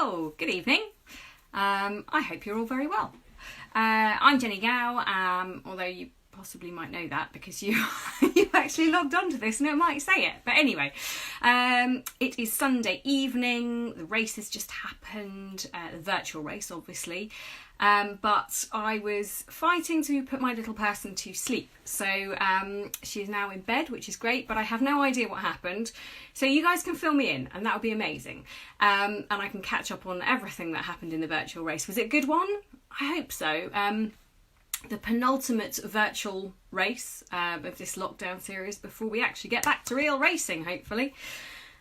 Oh, good evening. I hope you're all very well. I'm Jenny Gow, although you possibly might know that because you actually logged onto this and it might say it. But anyway, it is Sunday evening. The race has just happened, the virtual race, obviously. But I was fighting to put my little person to sleep. So she is now in bed, which is great, but I have no idea what happened. So you guys can fill me in and that would be amazing. And I can catch up on everything that happened in the virtual race. Was it a good one? I hope so. The penultimate virtual race of this lockdown series before we actually get back to real racing, hopefully.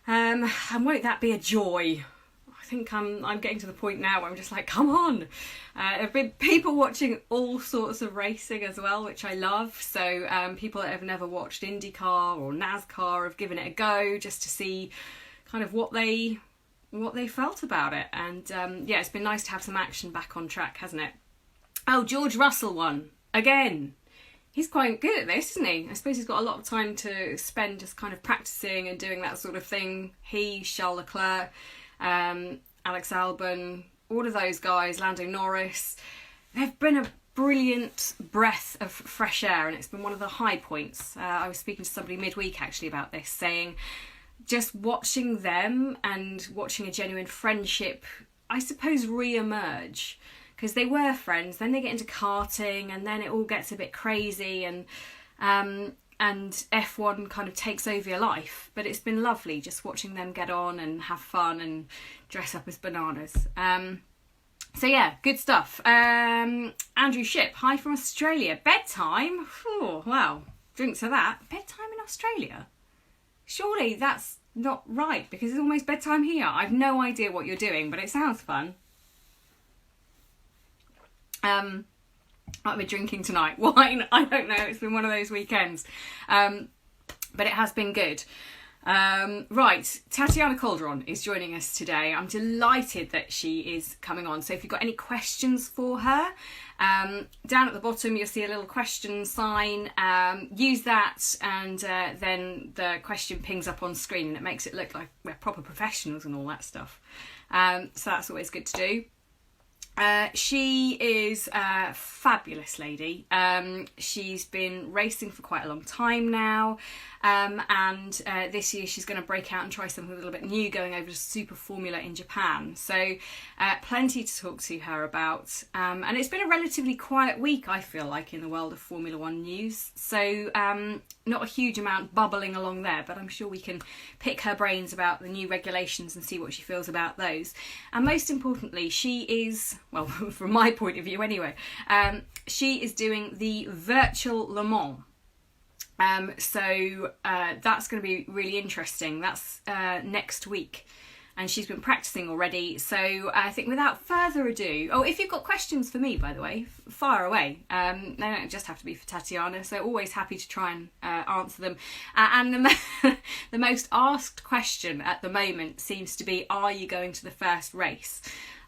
And won't that be a joy? I think I'm getting to the point now where I'm just like, come on. There have been people watching all sorts of racing as well, which I love. So people that have never watched IndyCar or NASCAR have given it a go just to see kind of what they felt about it. And yeah, it's been nice to have some action back on track, hasn't it? Oh, George Russell won again. He's quite good at this, isn't he? I suppose he's got a lot of time to spend just kind of practicing and doing that sort of thing. He, Charles Leclerc, Alex Albon, all of those guys, Lando Norris, they've been a brilliant breath of fresh air, and it's been one of the high points. I was speaking to somebody midweek actually about this, saying just watching them and watching a genuine friendship, I suppose, re-emerge. Because they were friends, then they get into karting, and then it all gets a bit crazy, and F1 kind of takes over your life. But it's been lovely just watching them get on and have fun and dress up as bananas. So yeah, good stuff. Andrew Ship, hi from Australia. Bedtime? Oh, wow, drink to that. Bedtime in Australia? Surely that's not right, because it's almost bedtime here. I've no idea what you're doing, but it sounds fun. I've been drinking tonight. Wine, I don't know. It's been one of those weekends. But it has been good. Right, Tatiana Calderón is joining us today. I'm delighted that she is coming on. So if you've got any questions for her, down at the bottom you'll see a little question sign. Use that, and then the question pings up on screen and it makes it look like we're proper professionals and all that stuff. So that's always good to do. She is a fabulous lady. She's been racing for quite a long time now, and this year she's going to break out and try something a little bit new, going over to Super Formula in Japan. So plenty to talk to her about, and it's been a relatively quiet week, I feel like, in the world of Formula One news. So not a huge amount bubbling along there, but I'm sure we can pick her brains about the new regulations and see what she feels about those. And most importantly, she is, well, from my point of view anyway, she is doing the virtual Le Mans. So that's going to be really interesting. That's next week. And she's been practicing already. So I think without further ado... Oh, if you've got questions for me, by the way, fire away. They don't just have to be for Tatiana. So always happy to try and answer them. And the most asked question at the moment seems to be, are you going to the first race?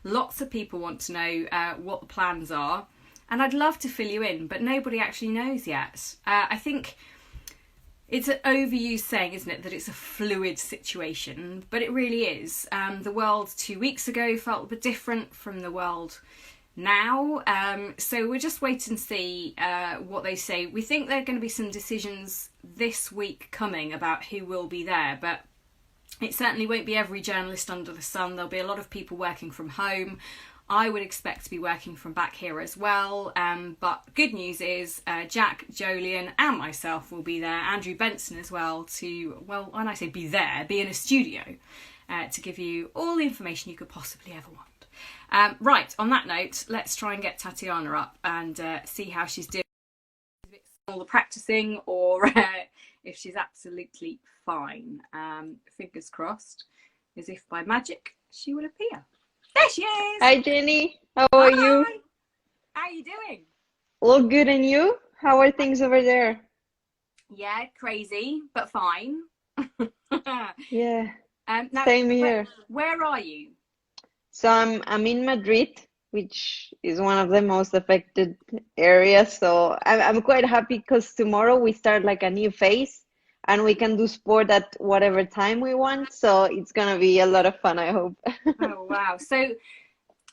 Lots of people want to know what the plans are. And I'd love to fill you in, but nobody actually knows yet. I think... it's an overused saying, isn't it, that it's a fluid situation, but it really is. The world 2 weeks ago felt a bit different from the world now, so we'll just wait and see what they say. We think there are going to be some decisions this week coming about who will be there, but it certainly won't be every journalist under the sun. There'll be a lot of people working from home. I would expect to be working from back here as well, but good news is Jack, Jolien and myself will be there, Andrew Benson as well, to, well, when I say be there, be in a studio to give you all the information you could possibly ever want. Right, on that note, let's try and get Tatiana up and see how she's doing. All the practicing, or if she's absolutely fine. Fingers crossed, as if by magic she will appear. There she is! Hi, Jenny. How are you? How are you doing? All good, and you? How are things over there? Yeah, crazy, but fine. Yeah, Now, same here. Where are you? So I'm in Madrid, which is one of the most affected areas. So I'm quite happy because tomorrow we start like a new phase. and we can do sport at whatever time we want. So it's gonna be a lot of fun, I hope. Oh, wow. So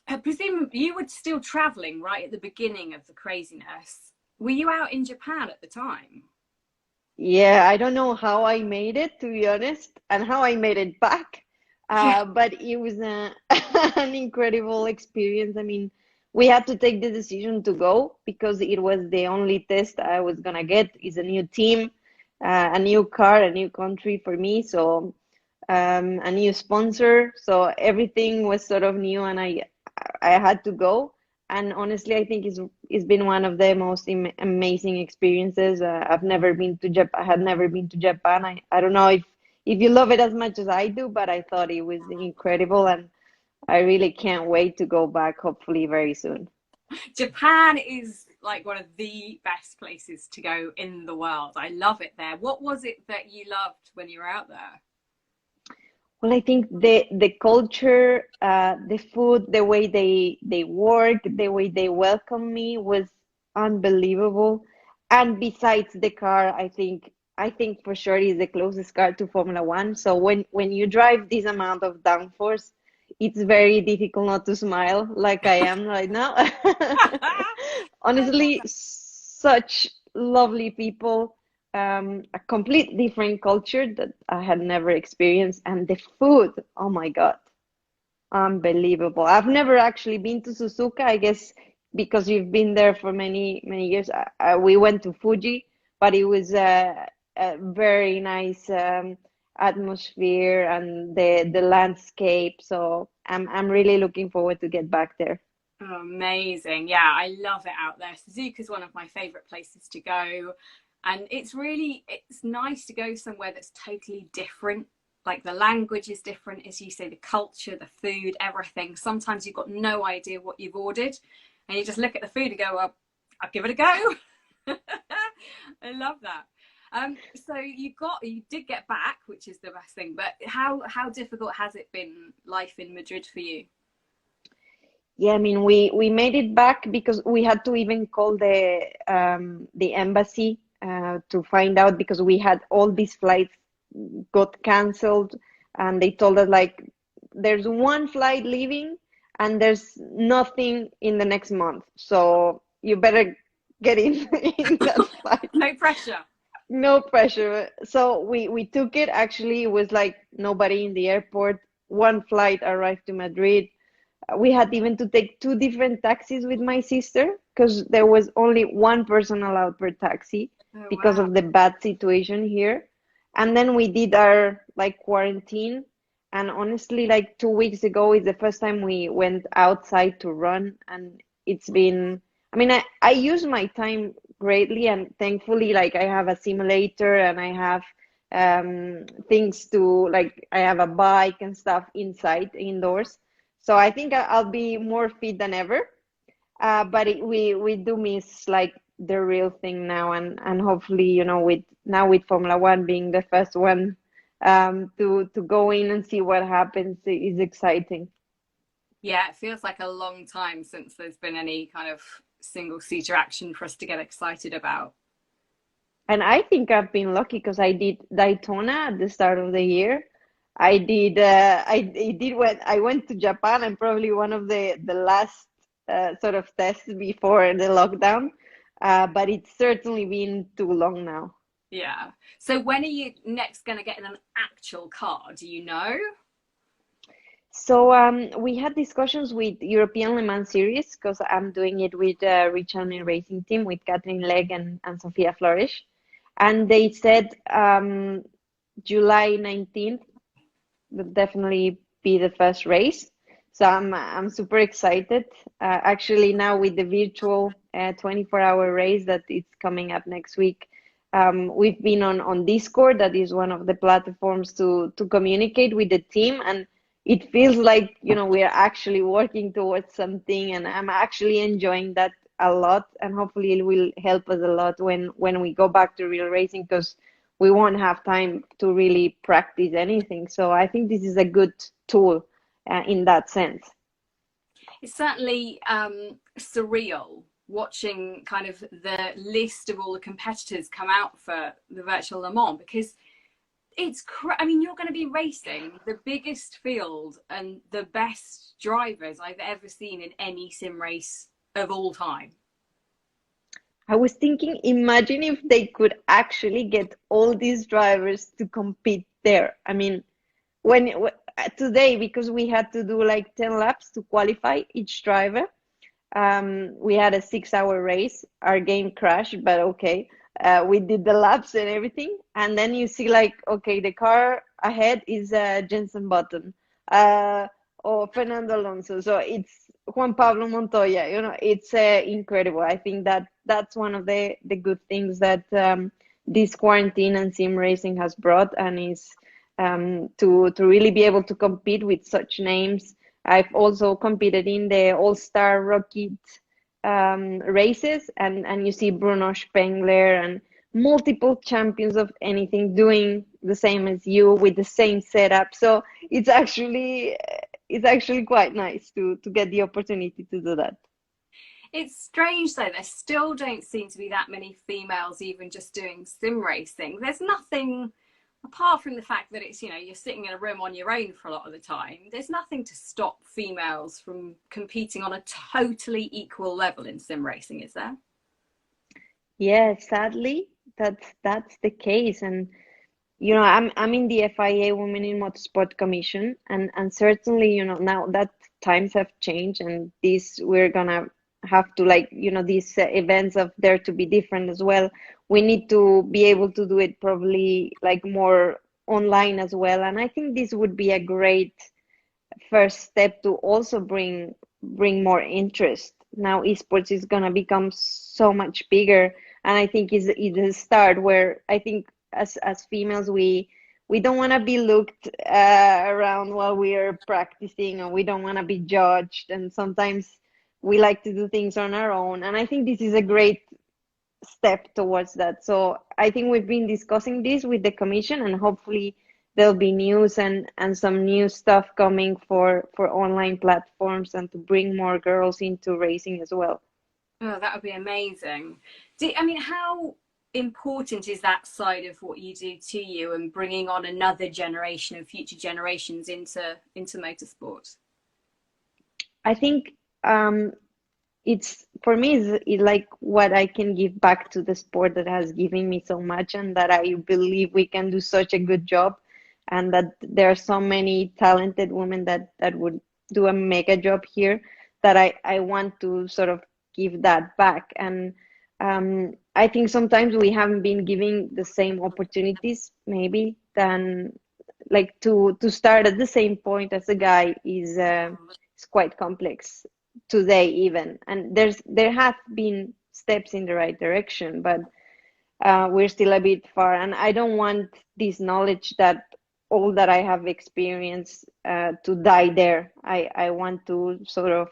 I presume you were still traveling right at the beginning of the craziness. Were you out in Japan at the time? Yeah, I don't know how I made it, to be honest, and how I made it back. Yeah. But it was an incredible experience. I mean, we had to take the decision to go because it was the only test I was gonna get. Is a new team, a new car, a new country for me. So, a new sponsor. So everything was sort of new, and I had to go. And honestly, I think it's been one of the most amazing experiences. I've never been to Japan. I had never been to Japan. I don't know if you love it as much as I do, but I thought it was incredible, and I really can't wait to go back, hopefully very soon. Japan is like one of the best places to go in the world. I love it there. What was it that you loved when you were out there? Well, I think the culture, the food, the way they work, the way they welcome me was unbelievable. And besides the car, I think for sure is the closest car to Formula One. So when you drive this amount of downforce, it's very difficult not to smile like I am right now. I love Honestly, that. such lovely people, a complete different culture that I had never experienced, and the food, oh my God, unbelievable. I've never actually been to Suzuka, I guess because you've been there for many, many years. We went to Fuji, but it was a very nice atmosphere and the landscape. So I'm really looking forward to get back there. Oh, amazing. Yeah, I love it out there. Suzuka is one of my favorite places to go. And it's nice to go somewhere that's totally different. Like the language is different, as you say, the culture, the food, everything. Sometimes you've got no idea what you've ordered. And you just look at the food and go, well, I'll give it a go. I love that. So you did get back, which is the best thing. But how difficult has it been life in Madrid for you? Yeah, I mean, we made it back because we had to even call the embassy to find out because we had all these flights got canceled, and they told us like there's one flight leaving and there's nothing in the next month, so you better get in in that flight. No pressure. No pressure. So we took it. Actually, it was like nobody in the airport. One flight arrived to Madrid. We had even to take two different taxis with my sister because there was only one person allowed per taxi Oh, because wow. of the bad situation here. And then we did our like quarantine. And honestly, like 2 weeks ago is the first time we went outside to run. And it's been, I mean, I use my time greatly, and thankfully, like I have a simulator and I have things to like, I have a bike and stuff inside indoors. So I think I'll be more fit than ever. But we do miss like the real thing now, and hopefully, with now with Formula One being the first one, to go in and see what happens is exciting. Yeah, it feels like a long time since there's been any kind of single seater action for us to get excited about. And I think I've been lucky because I did Daytona at the start of the year. I did when I went to Japan, and probably one of the last sort of tests before the lockdown. But it's certainly been too long now. Yeah. So when are you next going to get in an actual car? Do you know? So we had discussions with European Le Mans Series because I'm doing it with Richard Mille Racing team with Catherine Legg and Sofia Flores, and they said July 19th will definitely be the first race. So I'm super excited. Actually, now with the virtual 24-hour race that is coming up next week, we've been on Discord. That is one of the platforms to communicate with the team, and it feels like we are actually working towards something, and I'm actually enjoying that a lot. And hopefully, it will help us a lot when we go back to real racing because we won't have time to really practice anything. So I think this is a good tool in that sense. It's certainly surreal watching kind of the list of all the competitors come out for the virtual Le Mans, because I mean, you're going to be racing the biggest field and the best drivers I've ever seen in any sim race of all time. I was thinking, imagine if they could actually get all these drivers to compete there. I mean, today, because we had to do like 10 laps to qualify each driver, we had a 6 hour race. Our game crashed, but okay. We did the laps and everything. And then you see like, okay, the car ahead is Jenson Button, or Fernando Alonso. So it's Juan Pablo Montoya. It's incredible. I think that's one of the good things that this quarantine and sim racing has brought, and is to really be able to compete with such names. I've also competed in the All-Star Rocket races, and you see Bruno Spengler and multiple champions of anything doing the same as you with the same setup. So it's actually quite nice to get the opportunity to do that. It's strange though, there still don't seem to be that many females even just doing sim racing. There's nothing, apart from the fact that it's, you're sitting in a room on your own for a lot of the time, there's nothing to stop females from competing on a totally equal level in sim racing, is there? Yeah, sadly, that's the case. And I'm in the FIA Women in Motorsport Commission, and certainly, now that times have changed, and this we're gonna have to, like, these events of there to be different as well. We need to be able to do it probably like more online as well. And I think this would be a great first step to also bring more interest. Now esports is gonna become so much bigger, and I think it's a start where I think as females we don't want to be looked around while we are practicing, or we don't want to be judged, and sometimes we like to do things on our own, and I think this is a great step towards that. So I think we've been discussing this with the commission, and hopefully there'll be news and some new stuff coming for online platforms, and to bring more girls into racing as well. Oh, that would be amazing. I mean, how important is that side of what you do to you, and bringing on another generation of future generations into motorsport? I think it's, for me, it's like what I can give back to the sport that has given me so much, and that I believe we can do such a good job, and that there are so many talented women that would do a mega job here, that I want to sort of give that back. And I think sometimes we haven't been giving the same opportunities, maybe, than like to start at the same point as a guy is quite complex today even. And there have been steps in the right direction, but we're still a bit far. And I don't want this knowledge, that all that I have experienced, to die there. I want to sort of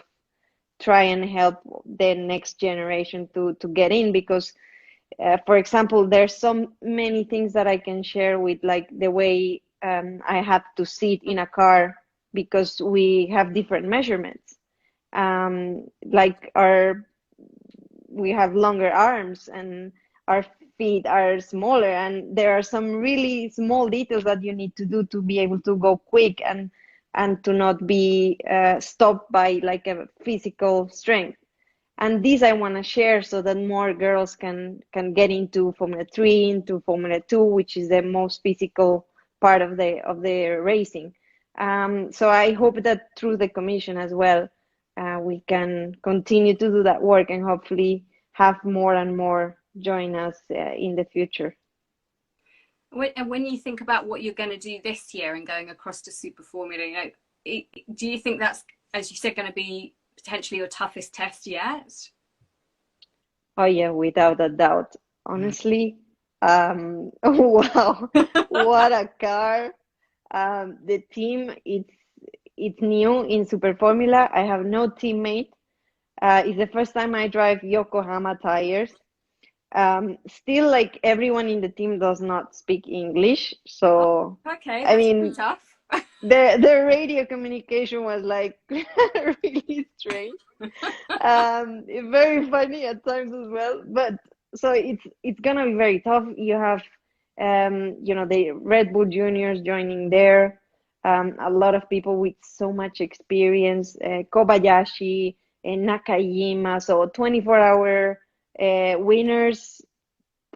try and help the next generation to get in, because for example, there's so many things that I can share with, like the way I have to sit in a car, because we have different measurements. Like we have longer arms, and our feet are smaller, and there are some really small details that you need to do to be able to go quick, and to not be stopped by like a physical strength. And this I want to share, so that more girls can get into Formula 3, into Formula 2, which is the most physical part of the racing. So I hope that through the commission as well, we can continue to do that work, and hopefully have more and more join us in the future. When you think about what you're going to do this year and going across to Super Formula, do you think that's, as you said, going to be potentially your toughest test yet? Oh yeah, without a doubt. Honestly, wow, what a car! The team, it's new in Super Formula. I have no teammate. It's the first time I drive Yokohama tires. Still, like, everyone in the team does not speak English, so Okay, I that's mean, pretty tough. The radio communication was like really strange. Very funny at times as well. But so it's gonna be very tough. You have the Red Bull juniors joining there. A lot of people with so much experience, Kobayashi and Nakajima, so 24-hour winners,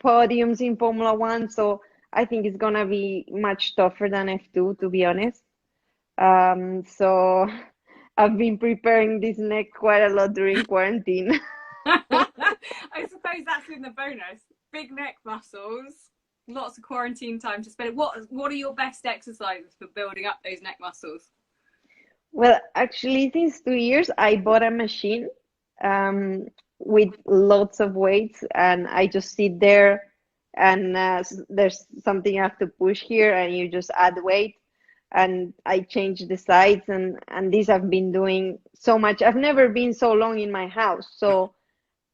podiums in Formula One. So I think it's gonna be much tougher than F2, to be honest. So I've been preparing this neck quite a lot during quarantine. I suppose that's in the bonus. Big neck muscles, lots of quarantine time to spend. What are your best exercises for building up those neck muscles? Well, actually, since 2 years, I bought a machine with lots of weights, and I just sit there, and there's something I have to push here, and you just add weight, and I change the sides, and this I've been doing so much. I've never been so long in my house, so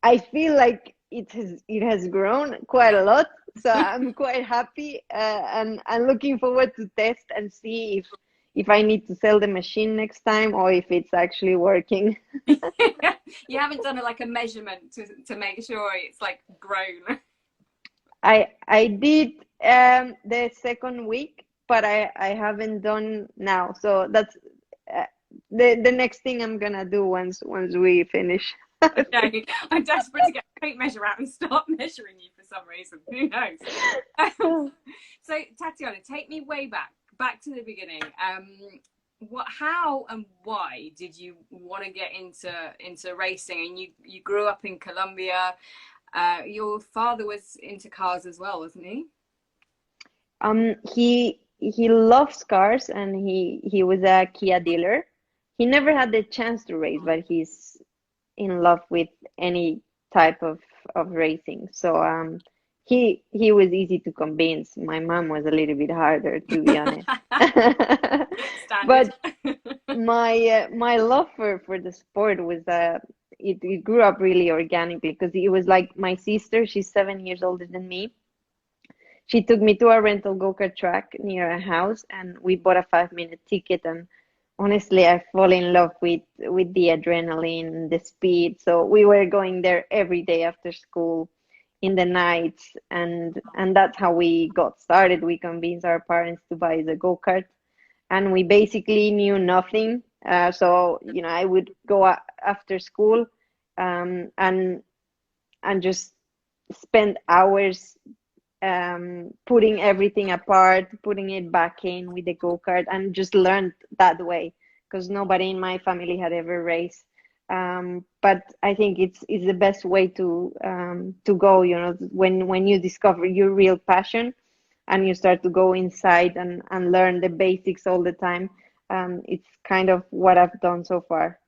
I feel like it has grown quite a lot. So I'm quite happy, and I'm looking forward to test and see if I need to sell the machine next time or if it's actually working. You haven't done a measurement to make sure it's like grown. I did the second week, but I haven't done now. So that's the next thing I'm gonna do once we finish. Okay, I'm desperate to get a tape measure out and start measuring you for some reason. Who knows? So Tatiana, take me way back to the beginning. How and why did you want to get into racing? And you grew up in Colombia. Your father was into cars as well, wasn't he? He loves cars, and he was a Kia dealer. He never had the chance to race, but he's in love with any type of racing. So he was easy to convince. My mom was a little bit harder, to be honest. But my love for the sport was it grew up really organically, because it was like my sister, she's 7 years older than me. She took me to a rental go-kart track near a house, and we bought a 5-minute ticket, and honestly, I fall in love with the adrenaline, the speed. So we were going there every day after school, in the nights, and that's how we got started. We convinced our parents to buy the go-kart, and we basically knew nothing. So I would go after school, and just spend hours putting everything apart, putting it back in with the go-kart, and just learned that way, because nobody in my family had ever raced. But I think it's the best way to go, when you discover your real passion and you start to go inside and learn the basics all the time. It's kind of what I've done so far.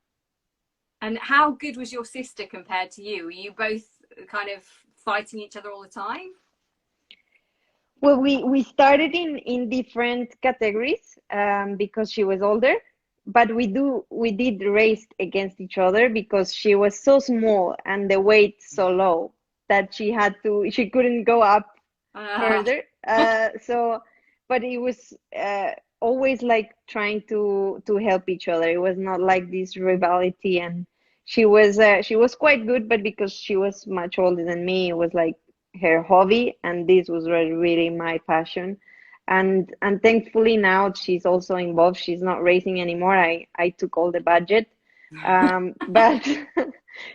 And how good was your sister compared to you? Were you both kind of fighting each other all the time? Well, we started in different categories because she was older, but we did race against each other because she was so small and the weight so low that she couldn't go up further. But it was always like trying to help each other. It was not like this rivalry, and she was quite good, but because she was much older than me, it was like her hobby, and this was really my passion. And thankfully now she's also involved. She's not racing anymore. I took all the budget, but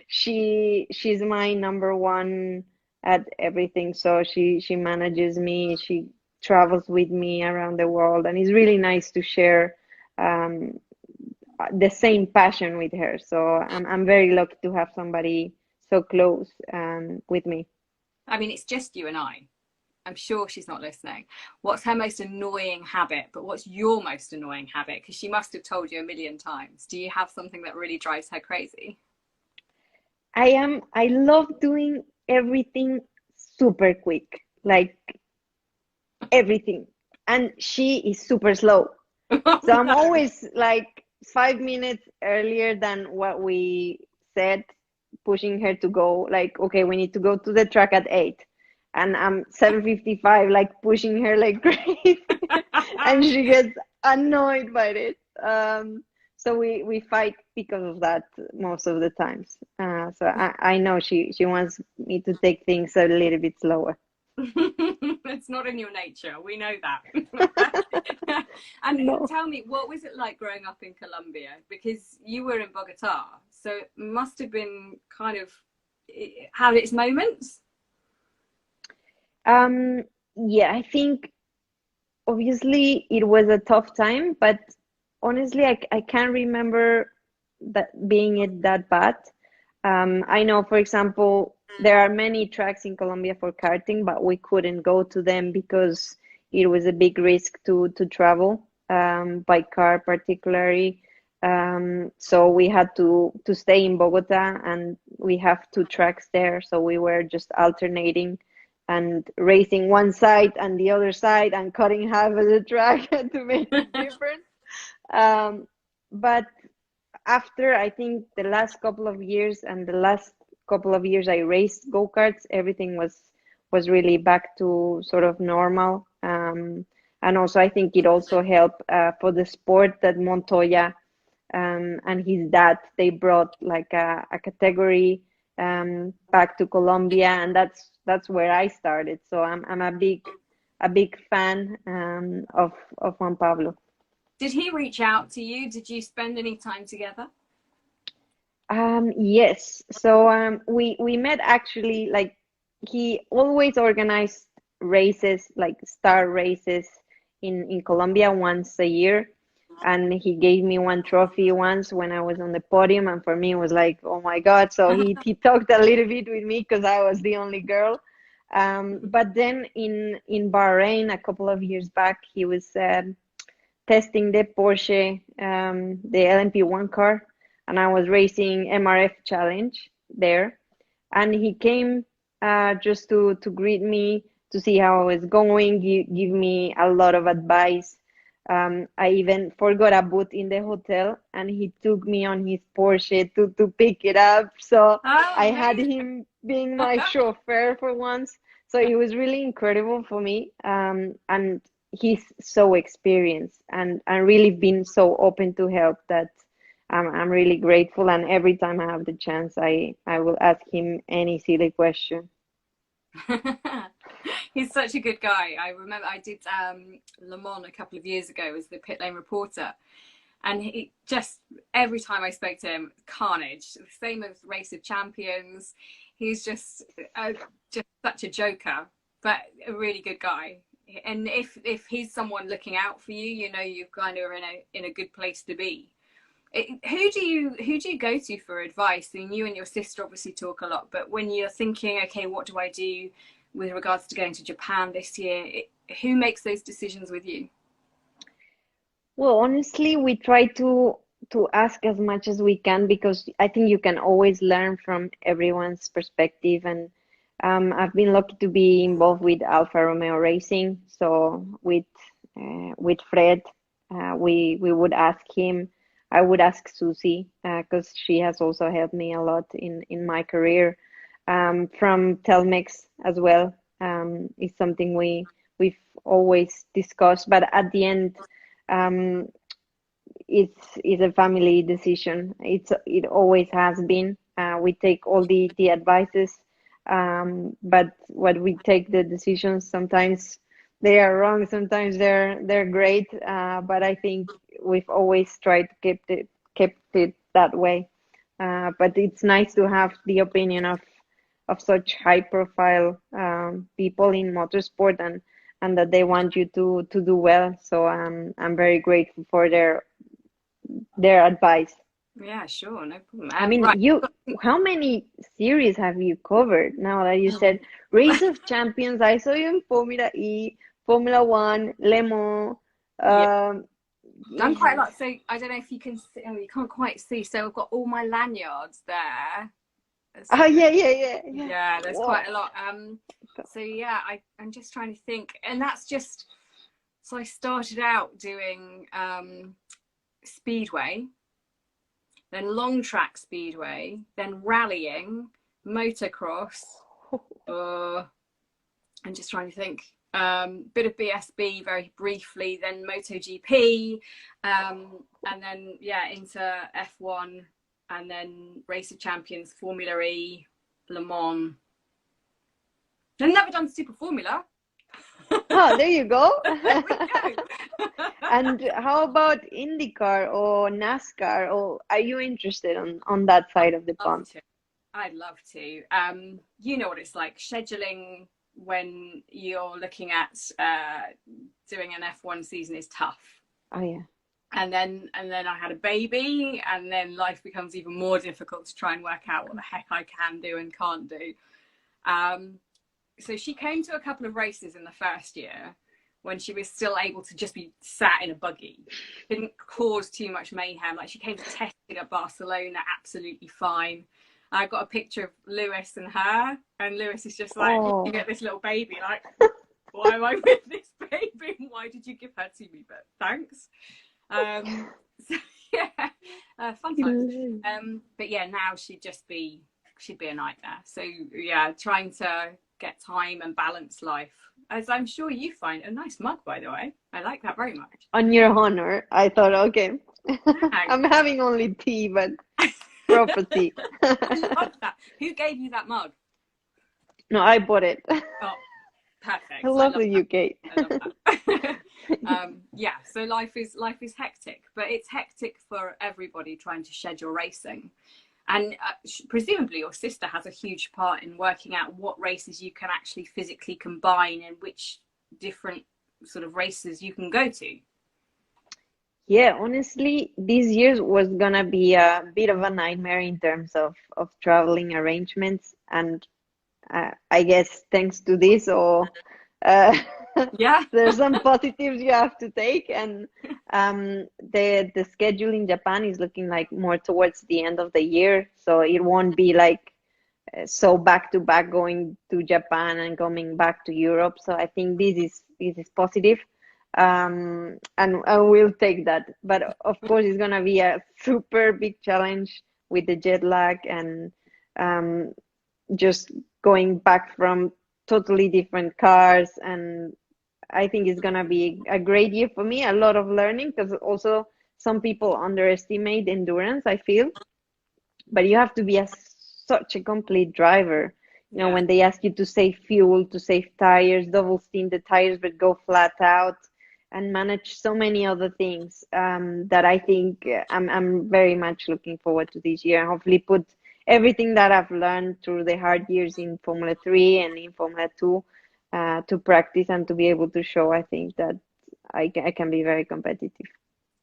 she's my number one at everything. So she manages me. She travels with me around the world, and it's really nice to share the same passion with her. So I'm very lucky to have somebody so close with me. I mean, it's just you and I. I'm sure she's not listening. What's her most annoying habit? But what's your most annoying habit? Because she must have told you a million times. Do you have something that really drives her crazy? I love doing everything super quick, like everything. And she is super slow. So I'm always like 5 minutes earlier than what we said, pushing her to go. Like, okay, we need to go to the track at 8. and I'm 755, like pushing her like crazy, and she gets annoyed by it. So we fight because of that most of the times. So I know she wants me to take things a little bit slower. It's not in your nature. We know that. And No. tell me, what was it like growing up in Colombia? Because you were in Bogota, so it must have been kind of had its moments. Yeah, I think obviously it was a tough time, but honestly, I can't remember that being it that bad. I know, for example, there are many tracks in Colombia for karting, but we couldn't go to them because it was a big risk to travel by car, particularly. So we had to stay in Bogota, and we have two tracks there. So we were just alternating and racing one side and the other side and cutting half of the track to make it different. Um, but after I think the last couple of years and the last couple of years I raced go-karts, everything was really back to sort of normal. And also I think it also helped for the sport that Montoya and his dad they brought like a category back to Colombia, and that's where I started. So I'm a big fan of Juan Pablo. Did he reach out to you? Did you spend any time together? Yes. So we met actually, like he always organized races, like star races in Colombia once a year. And he gave me one trophy once when I was on the podium, and for me it was like, oh my God. So he talked a little bit with me because I was the only girl. But then in Bahrain a couple of years back, he was testing the Porsche, the LMP1 car, and I was racing MRF Challenge there. And he came just to greet me, to see how I was going, give me a lot of advice. I even forgot a boot in the hotel, and he took me on his Porsche to pick it up. So Oh, I had amazing. him being my chauffeur for once. So it was really incredible for me. And he's so experienced and really been so open to help that I'm really grateful. And every time I have the chance, I will ask him any silly question. He's such a good guy. I remember I did Le Mans a couple of years ago as the pit lane reporter, and he just every time I spoke to him, carnage. The same as Race of Champions. He's just such a joker, but a really good guy. And if he's someone looking out for you, you know you kind of are in a good place to be. Who do you go to for advice? I mean, you and your sister obviously talk a lot, but when you're thinking, okay, what do I do with regards to going to Japan this year? Who makes those decisions with you? Well, honestly, we try to ask as much as we can because I think you can always learn from everyone's perspective. And I've been lucky to be involved with Alfa Romeo Racing. So with Fred, we would ask him. I would ask Susie because she has also helped me a lot in my career. From Telmex as well is something we've always discussed, but at the end um, it's a family decision. It always has been. We take all the advices, but what we take the decisions sometimes they are wrong. Sometimes they're great. But I think we've always tried to kept it that way. But it's nice to have the opinion of such high profile people in motorsport and that they want you to do well. So I'm very grateful for their advice. Yeah, sure, no problem. I mean, Right, how many series have you covered now that you said Race of Champions? I saw you in Formula E, Formula One, Le Mans. yeah, Um, done quite a lot. So I don't know if you can see, oh, you can't quite see. So I've got all my lanyards there. So oh yeah. yeah, there's Whoa. quite a lot. So yeah, I'm just trying to think, and that's just so I started out doing speedway, then long track speedway, then rallying, motocross, uh, I'm just trying to think. Bit of BSB very briefly, then MotoGP, and then into F1, and then Race of Champions, Formula E, Le Mans. I've never done Super Formula. Oh, there you go. There we go. And how about IndyCar or NASCAR? Or are you interested on that side of the pond? I'd love to. You know what it's like scheduling when you're looking at doing an F1 season is tough. Oh yeah. And then I had a baby, and then life becomes even more difficult to try and work out what the heck I can do and can't do. So she came to a couple of races in the first year when she was still able to just be sat in a buggy. Didn't cause too much mayhem. Like, she came to testing at Barcelona absolutely fine. I got a picture of Lewis and her, and Lewis is just like, you get this little baby, like, why am I with this baby? Why did you give her to me? But thanks. So yeah, fun times. But yeah, now she'd be a nightmare. So yeah, trying to get time and balance life, as I'm sure you find. A nice mug, by the way. I like that very much. On your honor, I thought, okay, I'm having only tea, but proper tea. I love that. Who gave you that mug? No, I bought it. Oh, perfect. I love the UK. I love that. Yeah, so life is hectic, but it's hectic for everybody trying to schedule racing. And presumably your sister has a huge part in working out what races you can actually physically combine and which different sort of races you can go to. Yeah, honestly, this year was gonna be a bit of a nightmare in terms of traveling arrangements. And I guess thanks to this, or yeah, there's some positives you have to take. And the schedule in Japan is looking like more towards the end of the year, so it won't be like so back to back going to Japan and coming back to Europe. So I think this is positive, and we'll take that. But of course, it's gonna be a super big challenge with the jet lag and just going back from totally different cars. And I think it's gonna be a great year for me. A lot of learning, because also some people underestimate endurance, I feel. But you have to be such a complete driver. You know, when they ask you to save fuel, to save tires, double steam the tires, but go flat out, and manage so many other things, that I think I'm very much looking forward to this year, and hopefully put everything that I've learned through the hard years in Formula 3 and in Formula 2 to practice and to be able to show, I think, that I can be very competitive.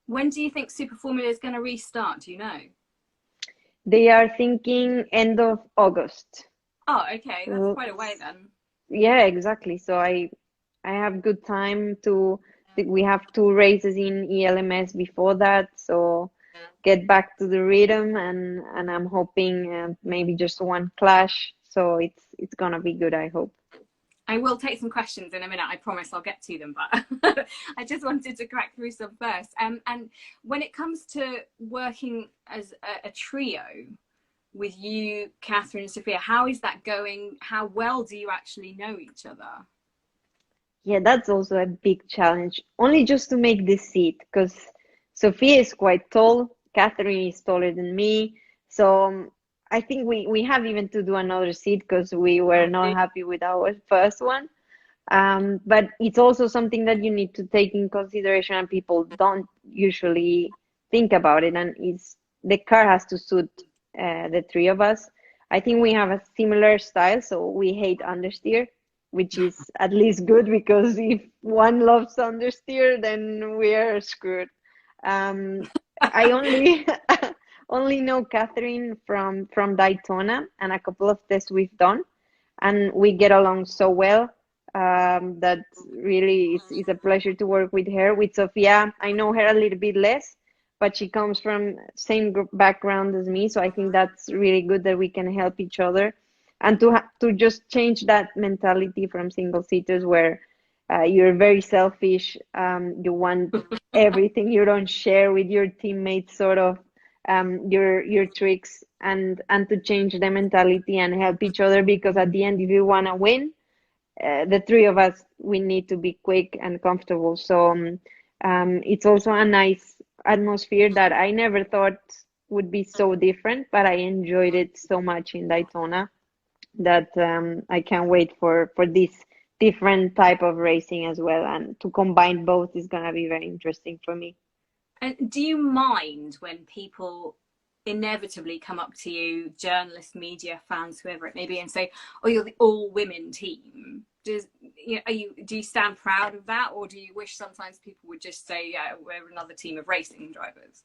When do you think Super Formula is going to restart? Do you know? They are thinking end of August. Oh, okay. That's quite a way then. Yeah, exactly. So I have good time to, we have 2 races in ELMS before that. So get back to the rhythm, and I'm hoping maybe just 1 clash. So it's gonna be good, I hope. I will take some questions in a minute. I promise I'll get to them, but I just wanted to crack through some first. And when it comes to working as a trio with you, Catherine and Sophia, how is that going? How well do you actually know each other? Yeah, that's also a big challenge. Only just to make this seat, because Sophia is quite tall, Catherine is taller than me. So I think we have even to do another seat because we were not happy with our first one. But it's also something that you need to take in consideration, and people don't usually think about it. And the car has to suit the 3 of us. I think we have a similar style, so we hate understeer, which is at least good, because if one loves understeer, then we're screwed. I only know Catherine from Daytona and a couple of tests we've done, and we get along so well that really is a pleasure to work with her. With Sophia, I know her a little bit less, but she comes from same background as me, so I think that's really good that we can help each other, and to just change that mentality from single seaters where you're very selfish, you want everything, you don't share with your teammates sort of your tricks, and to change the mentality and help each other, because at the end, if you want to win, the three of us, we need to be quick and comfortable. So it's also a nice atmosphere that I never thought would be so different, but I enjoyed it so much in Daytona that I can't wait for this different type of racing as well. And to combine both is gonna be very interesting for me. And do you mind when people inevitably come up to you, journalists, media, fans, whoever it may be, and say, "Oh, you're the all-women team"? Do you stand proud of that, or do you wish sometimes people would just say, "Yeah, we're another team of racing drivers"?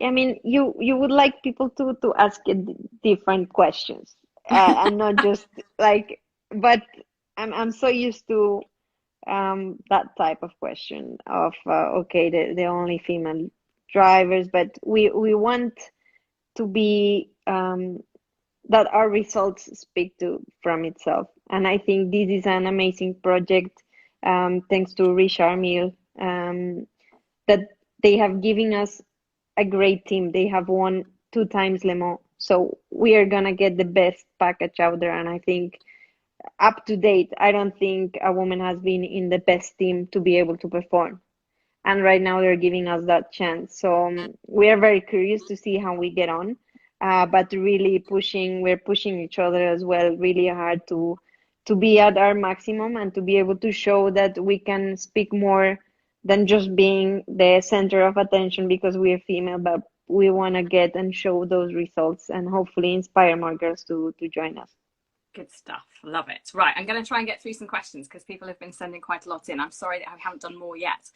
I mean, you would like people to ask it different questions, and not just like, but I'm so used to that type of question of okay, the only female drivers, but we want to be that our results speak to from itself. And I think this is an amazing project, thanks to Richard Mille, that they have given us a great team. They have won 2 times Le Mans, so we are gonna get the best package out there. And I think up to date, I don't think a woman has been in the best team to be able to perform. And right now they're giving us that chance. So we are very curious to see how we get on. But really we're pushing each other as well really hard to be at our maximum and to be able to show that we can speak more than just being the center of attention because we are female, but we want to get and show those results and hopefully inspire more girls to join us. Good stuff. Love it. Right, I'm going to try and get through some questions because people have been sending quite a lot in. I'm sorry that I haven't done more yet.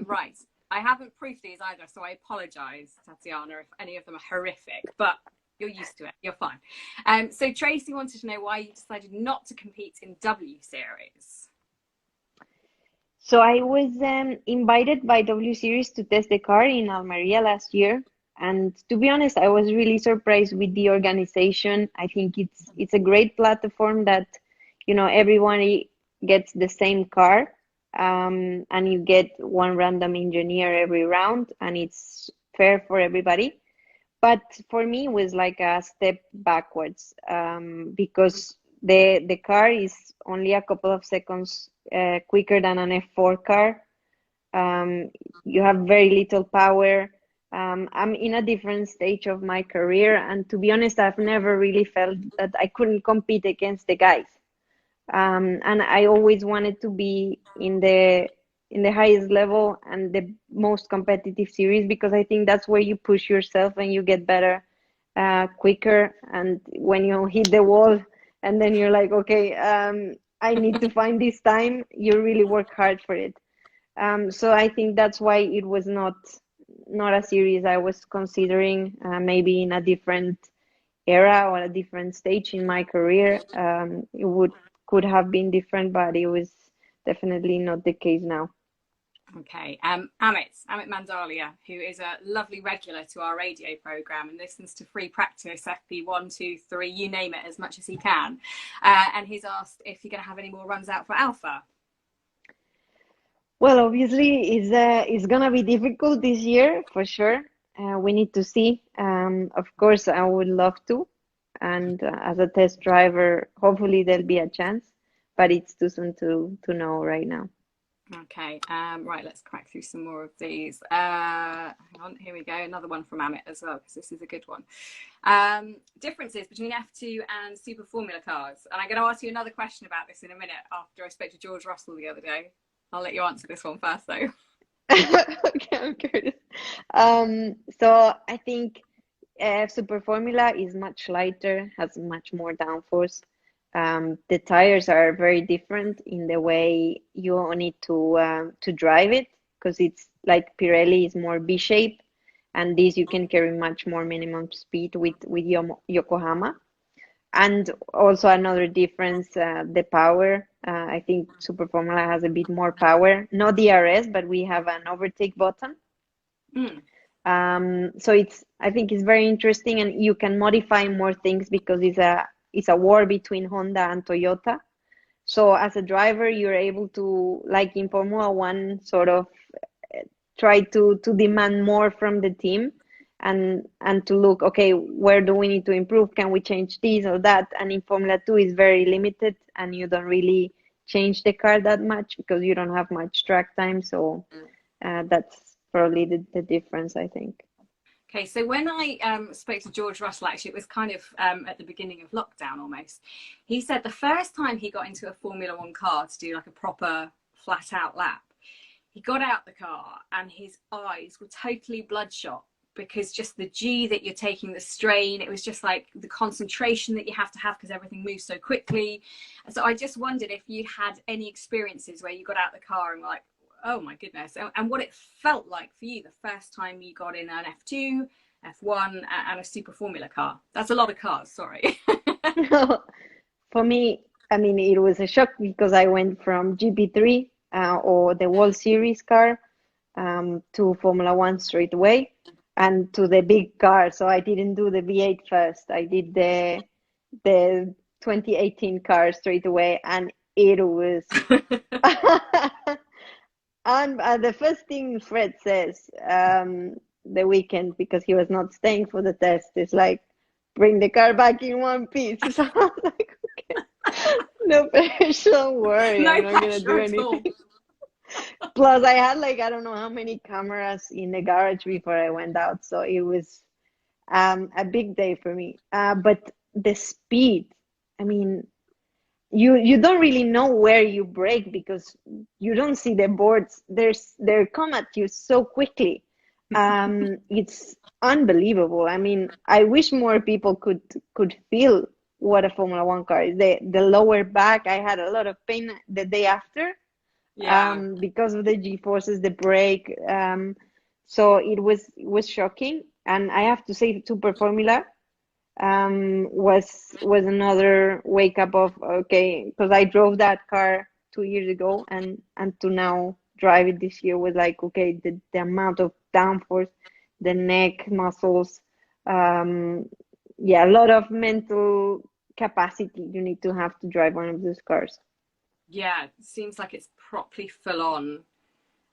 Right, I haven't proofed these either, so I apologise, Tatiana, if any of them are horrific, but you're used to it. You're fine. So Tracy wanted to know why you decided not to compete in W Series. So I was invited by W Series to test the car in Almeria last year. And to be honest, I was really surprised with the organization. I think it's a great platform that, everybody gets the same car, and you get one random engineer every round, and it's fair for everybody. But for me, it was like a step backwards, because the car is only a couple of seconds quicker than an F4 car. You have very little power. I'm in a different stage of my career, and to be honest, I've never really felt that I couldn't compete against the guys. And I always wanted to be in the highest level and the most competitive series because I think that's where you push yourself and you get better quicker. And when you hit the wall, and then you're like, okay, I need to find this time. You really work hard for it. So I think that's why it was not a series I was considering. Maybe in a different era or a different stage in my career, it could have been different, but it was definitely not the case now. Okay, Amit Mandalia, who is a lovely regular to our radio program and listens to Free Practice, FP1, 2, 3, you name it, as much as he can. And he's asked if you're going to have any more runs out for Alfa. Well, obviously, it's gonna be difficult this year for sure. We need to see. Of course, I would love to, and as a test driver, hopefully there'll be a chance, but it's too soon to know right now. Okay, right, let's crack through some more of these. Hang on, here we go. Another one from Amit as well, because this is a good one. Differences between F2 and Super Formula cars. And I'm going to ask you another question about this in a minute after I spoke to George Russell the other day. I'll let you answer this one first, though. Okay, I'm curious. So I think Super Formula is much lighter, has much more downforce. The tires are very different in the way you need to drive it, because it's like Pirelli is more V-shape, and this you can carry much more minimum speed with Yokohama. And also another difference, the power. I think Super Formula has a bit more power, not DRS, but we have an overtake button. So I think it's very interesting, and you can modify more things because it's a war between Honda and Toyota. So as a driver, you're able to, like in Formula One, sort of try to demand more from the team and to look, okay, where do we need to improve? Can we change this or that? And in Formula 2 is very limited, and you don't really change the car that much because you don't have much track time. So that's probably the difference, I think. Okay, so when I spoke to George Russell, actually, it was kind of at the beginning of lockdown almost. He said the first time he got into a Formula One car to do like a proper flat out lap, he got out the car and his eyes were totally bloodshot because just the G that you're taking, the strain, it was just like the concentration that you have to have because everything moves so quickly. So I just wondered if you'd had any experiences where you got out the car and were like, oh my goodness, and what it felt like for you the first time you got in an F2, F1 and a Super Formula car. That's a lot of cars, sorry. For me, I mean, it was a shock because I went from GP3 or the World Series car to Formula One straight away and to the big car. So I didn't do the V8 first. I did the 2018 car straight away, and it was and the first thing Fred says the weekend, because he was not staying for the test, is like, bring the car back in one piece. So I was like, okay, no pressure, don't worry, No I'm not gonna do pressure at all. anything. Plus, I had like, I don't know how many cameras in the garage before I went out, so it was a big day for me. But the speed, I mean, you don't really know where you brake because you don't see the boards. They come at you so quickly. It's unbelievable. I mean, I wish more people could feel what a Formula One car is. The lower back, I had a lot of pain the day after, because of the G-forces, the brake. So it was shocking. And I have to say, Super Formula was another wake up of, okay, because I drove that car 2 years ago, and to now drive it this year was like, okay, the amount of downforce, the neck muscles, yeah, a lot of mental capacity you need to have to drive one of those cars. Yeah, it seems like it's properly full on.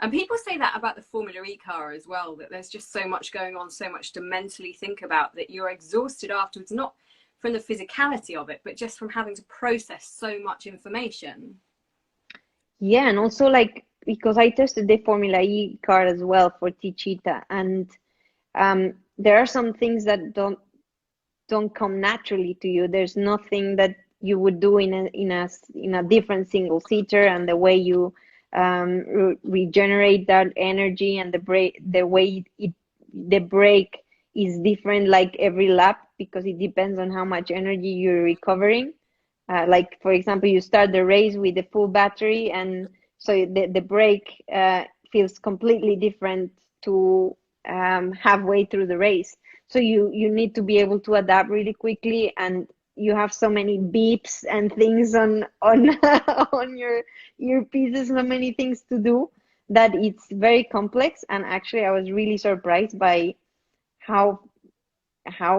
And people say that about the Formula E car as well, that there's just so much going on, so much to mentally think about, that you're exhausted afterwards, not from the physicality of it, but just from having to process so much information. Yeah, and also like, because I tested the Formula E car as well for Tichita, and there are some things that don't come naturally to you. There's nothing that you would do in a different single seater, and the way you regenerate that energy, and the way the brake is different like every lap, because it depends on how much energy you're recovering. Like for example, you start the race with a full battery, and so the brake feels completely different to halfway through the race. So you need to be able to adapt really quickly, and you have so many beeps and things on on your earpieces, so many things to do, that it's very complex. And actually, I was really surprised by how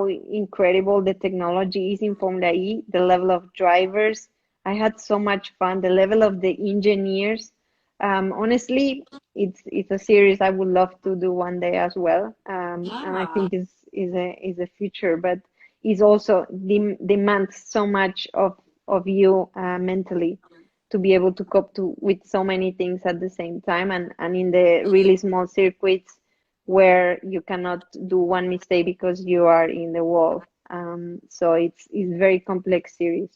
incredible the technology is in Formula E, the level of drivers. I had so much fun, the level of the engineers. Honestly, it's a series I would love to do one day as well. And I think is a future, but is also demands so much of you mentally, to be able to cope with so many things at the same time, and in the really small circuits where you cannot do one mistake because you are in the wall. So it's very complex series.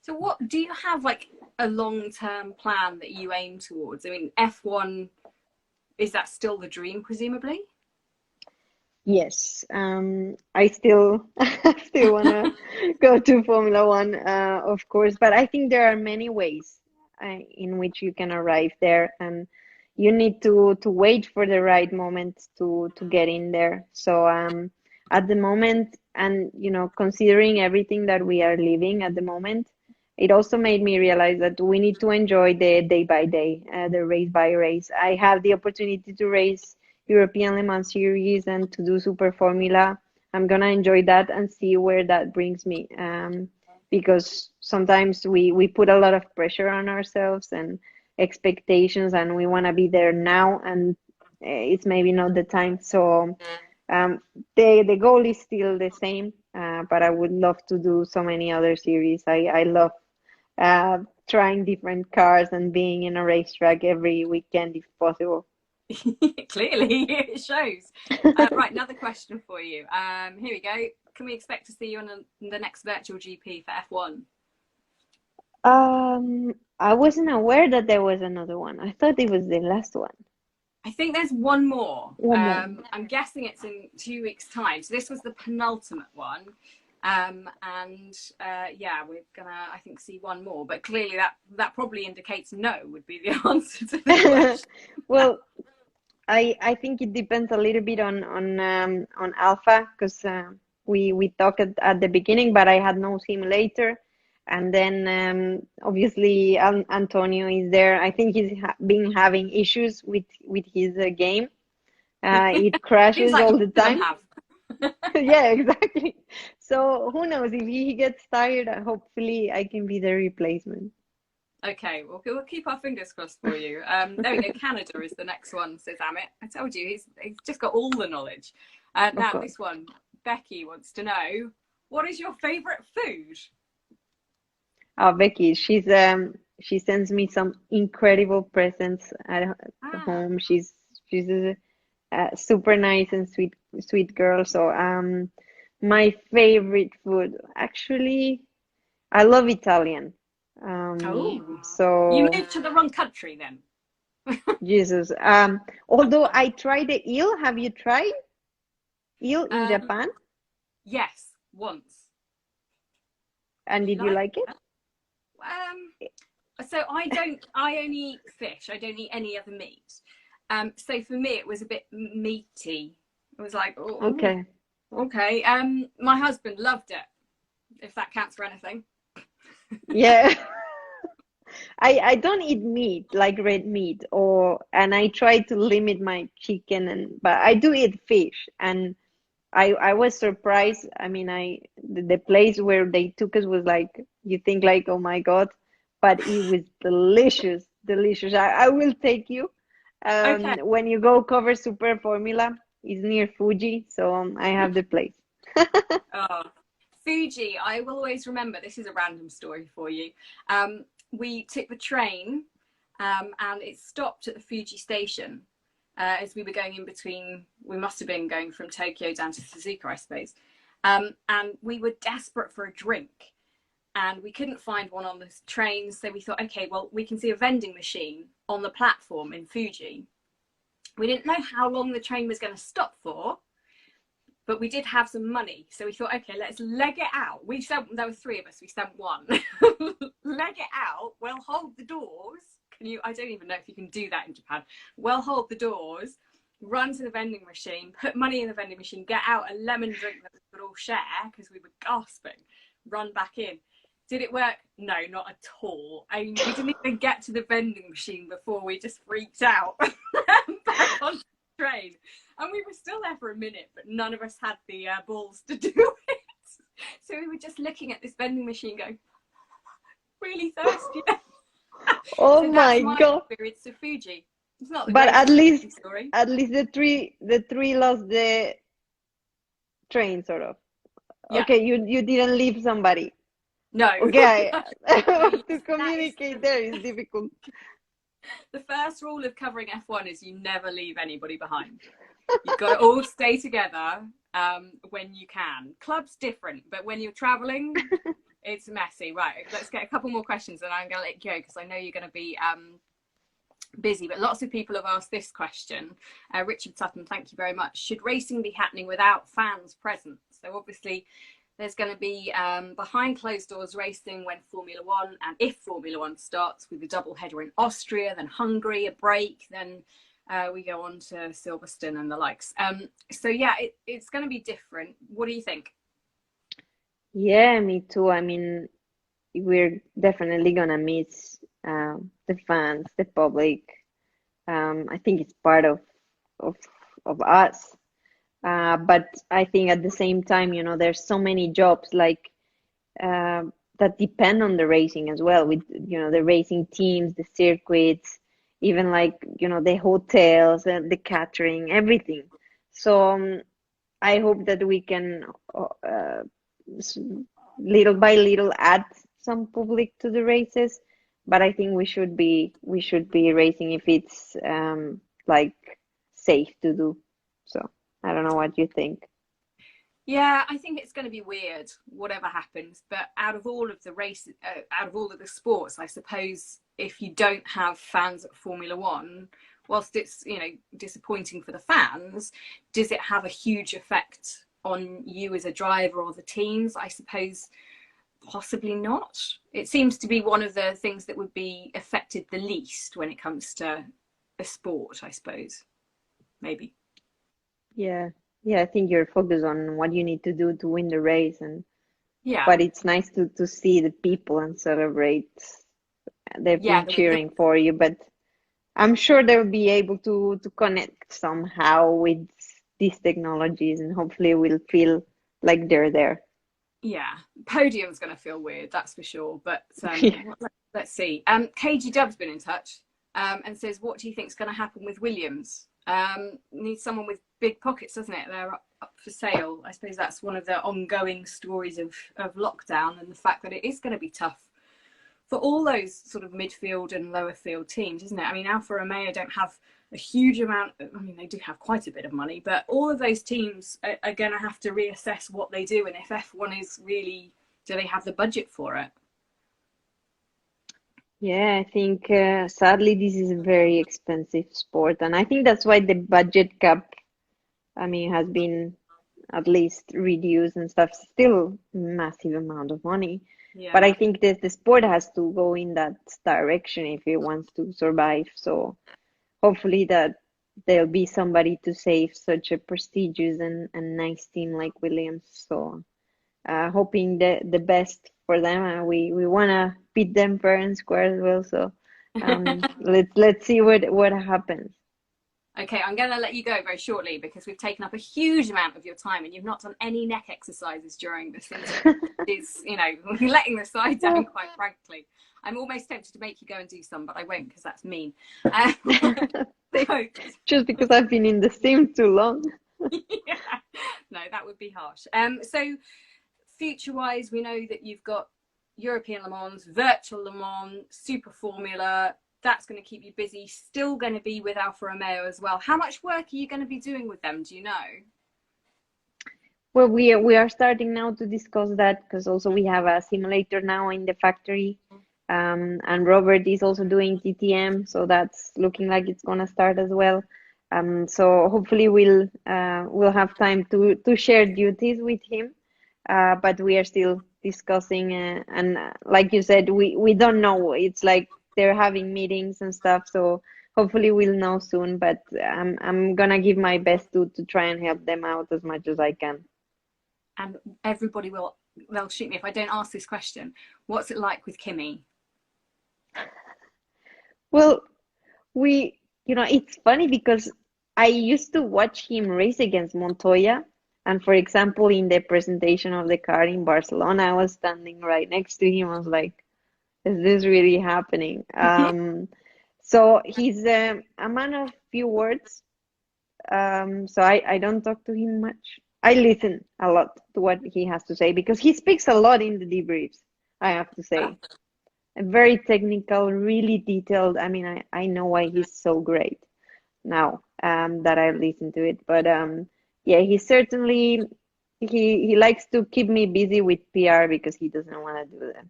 So what do you have, like a long-term plan that you aim towards? I mean, F1, is that still the dream, presumably? Yes, I still want to go to Formula One, of course, but I think there are many ways in which you can arrive there, and you need to wait for the right moment to get in there. So at the moment, and considering everything that we are living at the moment, it also made me realize that we need to enjoy the day by day, the race by race. I have the opportunity to race European Le Mans Series and to do Super Formula. I'm gonna enjoy that and see where that brings me. Because sometimes we put a lot of pressure on ourselves and expectations, and we want to be there now, and it's maybe not the time. So The goal is still the same, but I would love to do so many other series. I love trying different cars and being in a racetrack every weekend if possible. Clearly, it shows. Right, another question for you. Here we go. Can we expect to see you on the next virtual GP for F1? I wasn't aware that there was another one. I thought it was the last one. I think there's one more. One more. I'm guessing it's in 2 weeks' time. So this was the penultimate one. Yeah, we're gonna, I think, see one more. But clearly that probably indicates no would be the answer to the question. Well, I think it depends a little bit on Alpha, because we talked at the beginning, but I had no simulator. And then obviously Antonio is there. I think he's been having issues with his game. It crashes like all the time. Have. Yeah, exactly. So who knows, if he gets tired, hopefully I can be the replacement. Okay, well, we'll keep our fingers crossed for you. There we go. Canada is the next one, says Amit. I told you, he's just got all the knowledge. Now, this one, Becky wants to know, what is your favourite food? Oh, Becky, she sends me some incredible presents at home. She's a super nice and sweet girl. So my favorite food, actually, I love Italian. So you moved to the wrong country then. Jesus. Although I tried the eel. Have you tried eel in Japan? Yes, once. And did you like it? So I only eat fish. I don't eat any other meat. So for me, it was a bit meaty. It was like, oh, okay. My husband loved it, if that counts for anything. Yeah. I don't eat meat, like red meat, and I try to limit my chicken, but I do eat fish, and I was surprised. I mean, the place where they took us was like, you think like, oh my God, but it was delicious. I will take you. Okay. When you go cover Super Formula, it's near Fuji, so I have the place. Oh, Fuji, I will always remember. This is a random story for you. We took the train, and it stopped at the Fuji station. As we were going in between, we must have been going from Tokyo down to Suzuka, I suppose. And we were desperate for a drink, and we couldn't find one on the train. So we thought, okay, well, we can see a vending machine on the platform in Fuji. We didn't know how long the train was going to stop for, but we did have some money. So we thought, okay, let's leg it out. There were 3 of us. We sent one. Leg it out. We'll hold the doors. I don't even know if you can do that in Japan. We'll hold the doors, run to the vending machine, put money in the vending machine, get out a lemon drink that we could all share because we were gasping, run back in. Did it work? No, not at all. I mean, we didn't even get to the vending machine before we just freaked out back on the train. And we were still there for a minute, but none of us had the balls to do it. So we were just looking at this vending machine going, really thirsty. Oh so my God! Experience of Fuji. It's not the but at least story. the three lost the train, sort of. Yeah. Okay, you didn't leave somebody. No. Okay, to communicate there is difficult. The first rule of covering F1 is you never leave anybody behind. You've got to all stay together when you can. Club's different, but when you're traveling, it's messy. Right, let's get a couple more questions and I'm going to let you go because I know you're going to be busy. But lots of people have asked this question. Richard Sutton, thank you very much. Should racing be happening without fans present? So obviously there's going to be behind closed doors racing when Formula One, and if Formula One starts with a double header in Austria, then Hungary, a break, then we go on to Silverstone and the likes. So yeah, it's going to be different. What do you think? Yeah, me too. I mean, we're definitely gonna miss the fans, the public. I think it's part of us. But I think at the same time, there's so many jobs like that depend on the racing as well, with the racing teams, the circuits, even like the hotels and the catering, everything. So I hope that we can s- little by little add some public to the races, but I think we should be racing if it's like safe to do. So I don't know what you think. Yeah, I think it's going to be weird, whatever happens. But out of all of the races, out of all of the sports, I suppose if you don't have fans at Formula One, whilst it's disappointing for the fans, does it have a huge effect on you as a driver or the teams? I suppose possibly not. It seems to be one of the things that would be affected the least when it comes to a sport, I suppose. Maybe. Yeah, yeah, I think you're focused on what you need to do to win the race, and Yeah. but it's nice to see the people and celebrate. They've Yeah. been cheering for you, but I'm sure they'll be able to connect somehow with these technologies, and hopefully we'll feel like they're there. Yeah, podium's going to feel weird, that's for sure. But Yeah. let's see. KG Dub's been in touch and says, "What do you think is going to happen with Williams? Needs someone with big pockets, doesn't it? They're up for sale. I suppose that's one of the ongoing stories of lockdown and the fact that it is going to be tough for all those sort of midfield and lower field teams, isn't it? I mean, Alfa Romeo don't have a huge amount. I mean, they do have quite a bit of money, but all of those teams are going to have to reassess what they do and if F1 is really, do they have the budget for it? Yeah, I think sadly this is a very expensive sport, and I think that's why the budget cap, I mean, has been at least reduced and stuff. Still massive amount of money, but Yeah. I think that the sport has to go in that direction if it wants to survive. So hopefully that there'll be somebody to save such a prestigious and nice team like Williams. So hoping the best for them, and we wanna beat them fair and square as well. So let's see what happens. Okay, I'm going to let you go very shortly because we've taken up a huge amount of your time and you've not done any neck exercises during this interview. It's, you're letting the side down, quite frankly. I'm almost tempted to make you go and do some, but I won't because that's mean. So, Just because I've been in the sim too long. yeah, no, that would be harsh. So future wise, we know that you've got European Le Mans, virtual Le Mans, Super Formula. That's going to keep you busy. Still going to be with Alfa Romeo as well. How much work are you going to be doing with them? Do you know? Well, we are starting now to discuss that because also we have a simulator now in the factory, and Robert is also doing TTM, so that's looking like it's gonna start as well. So hopefully we'll have time to share duties with him, but we are still discussing, and like you said, we don't know. It's like they're having meetings and stuff, so hopefully we'll know soon. But I'm gonna give my best to try and help them out as much as I can. And everybody they'll shoot me if I don't ask this question. What's it like with Kimmy? Well, it's funny because I used to watch him race against Montoya. And for example, in the presentation of the car in Barcelona, I was standing right next to him. I was like, is this really happening? So he's a man of few words. So I don't talk to him much. I listen a lot to what he has to say because he speaks a lot in the debriefs, I have to say. Very technical, really detailed. I mean, I know why he's so great now that I listen to it. But yeah, he certainly he likes to keep me busy with PR because he doesn't want to do that.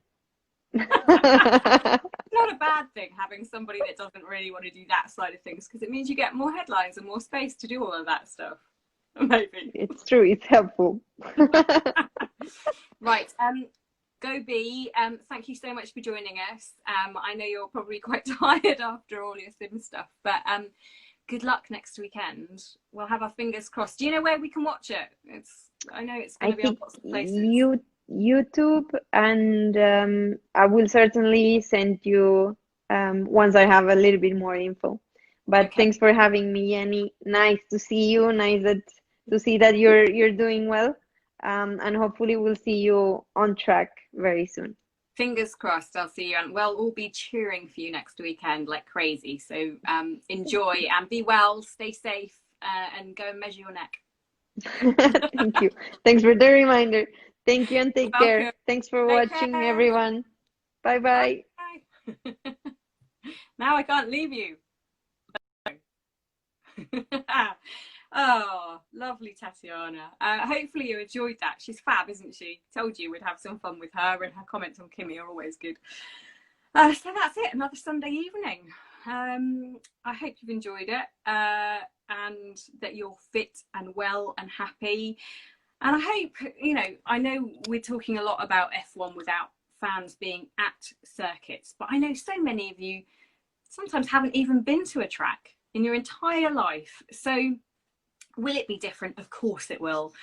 Not a bad thing having somebody that doesn't really want to do that side of things because it means you get more headlines and more space to do all of that stuff. Maybe. It's true, it's helpful. Right. Go B. Thank you so much for joining us. I know you're probably quite tired after all your sim stuff, but good luck next weekend. We'll have our fingers crossed. Do you know where we can watch it? I know it's going I to be on think lots of places. YouTube, and I will certainly send you once I have a little bit more info. But Okay. thanks for having me, Annie. Nice to see you. Nice to see that you're doing well. And hopefully we'll see you on track very soon. Fingers crossed. I'll see you, and we'll all be cheering for you next weekend like crazy. So enjoy and be well, stay safe, and go and measure your neck. Thank you. Thanks for the reminder. Thank you and take care. Welcome. Thanks for Take watching, care. everyone. Bye bye. Bye. Now I can't leave you. Oh, lovely Tatiana. Hopefully you enjoyed that. She's fab, isn't she? Told you we'd have some fun with her, and her comments on Kimmy are always good. So that's it, another Sunday evening. I hope you've enjoyed it, and that you're fit and well and happy. And I hope, I know we're talking a lot about F1 without fans being at circuits, but I know so many of you sometimes haven't even been to a track in your entire life. So will it be different? Of course it will.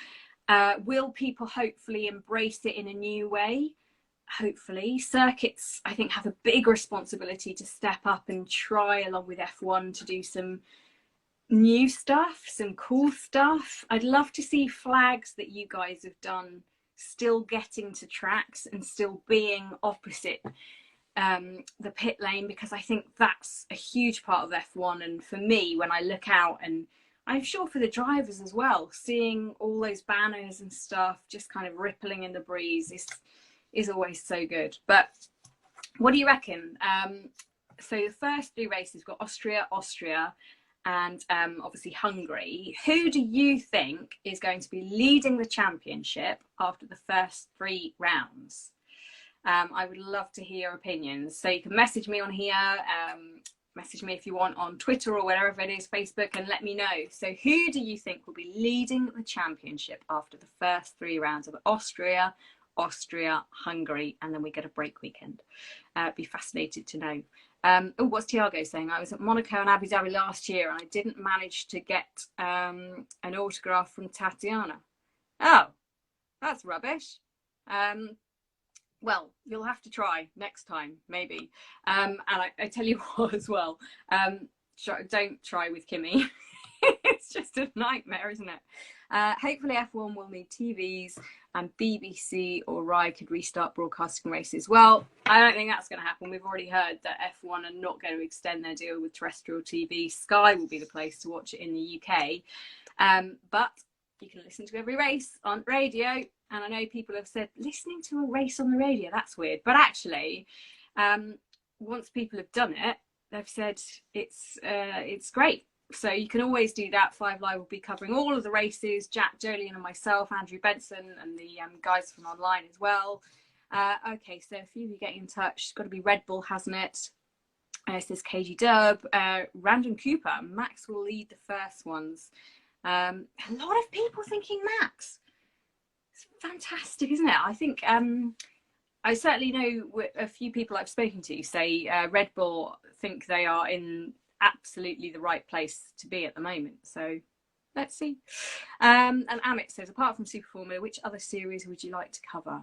Will people hopefully embrace it in a new way? Hopefully. Circuits, I think, have a big responsibility to step up and try, along with F1, to do some new stuff, some cool stuff. I'd love to see flags that you guys have done still getting to tracks and still being opposite the pit lane, because I think that's a huge part of F1. And for me, when I look out, and I'm sure for the drivers as well, seeing all those banners and stuff just kind of rippling in the breeze is always so good. But what do you reckon? So the first 3 races, we've got Austria, and obviously Hungary. Who do you think is going to be leading the championship after the first 3 rounds? I would love to hear your opinions. So you can message me on here, message me if you want on Twitter or wherever it is, Facebook, and let me know. So who do you think will be leading the championship after the first 3 rounds of Austria, Hungary, and then we get a break weekend? Be fascinated to know. Oh, what's Tiago saying? I was at Monaco and Abu Dhabi last year and I didn't manage to get an autograph from Tatiana. Oh, that's rubbish. Well, you'll have to try next time, maybe. And I tell you what as well, don't try with Kimmy. It's just a nightmare, isn't it? Hopefully F1 will need TVs, and BBC or Rai could restart broadcasting races. Well, I don't think that's going to happen. We've already heard that F1 are not going to extend their deal with terrestrial TV. Sky will be the place to watch it in the UK. But you can listen to every race on radio. And I know people have said, listening to a race on the radio, that's weird. But actually, once people have done it, they've said it's great. So you can always do that. 5 Live will be covering all of the races. Jack, Jolien and myself, Andrew Benson, and the guys from online as well. Okay, so a few of you getting in touch. It's got to be Red Bull, hasn't it? It says KG Dub. Random Cooper. Max will lead the first ones. A lot of people thinking Max. It's fantastic, isn't it? I think I certainly know a few people I've spoken to say Red Bull think they are in absolutely the right place to be at the moment. So let's see. And Amit says, apart from Super Formula, which other series would you like to cover?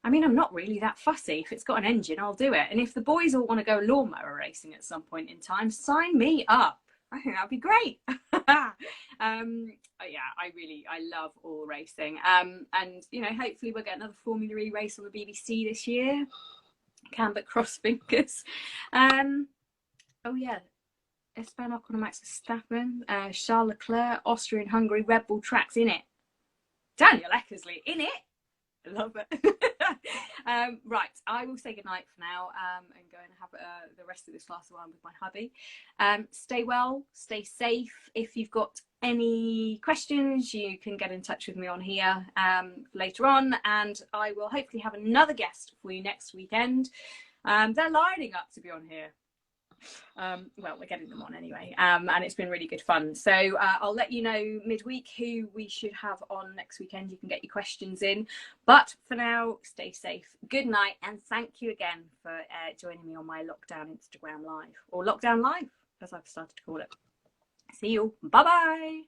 I mean, I'm not really that fussy. If it's got an engine, I'll do it. And if the boys all want to go lawnmower racing at some point in time, sign me up. I think that'd be great. Yeah, I love all racing. And hopefully we'll get another Formula E race on the BBC this year. Can but cross fingers. Oh yeah, Esteban Ocon, Max Verstappen, Charles Leclerc, Austria and Hungary, Red Bull tracks in it. Daniel Eckersley in it. I love it. Right, I will say goodnight for now and go and have the rest of this glass of wine with my hubby. Stay well, stay safe. If you've got any questions, you can get in touch with me on here later on, and I will hopefully have another guest for you next weekend. They're lining up to be on here. Well, we're getting them on anyway, and it's been really good fun. So I'll let you know midweek who we should have on next weekend. You can get your questions in, but for now, stay safe. Good night, and thank you again for joining me on my lockdown Instagram live, or lockdown live as I've started to call it. See you. Bye bye.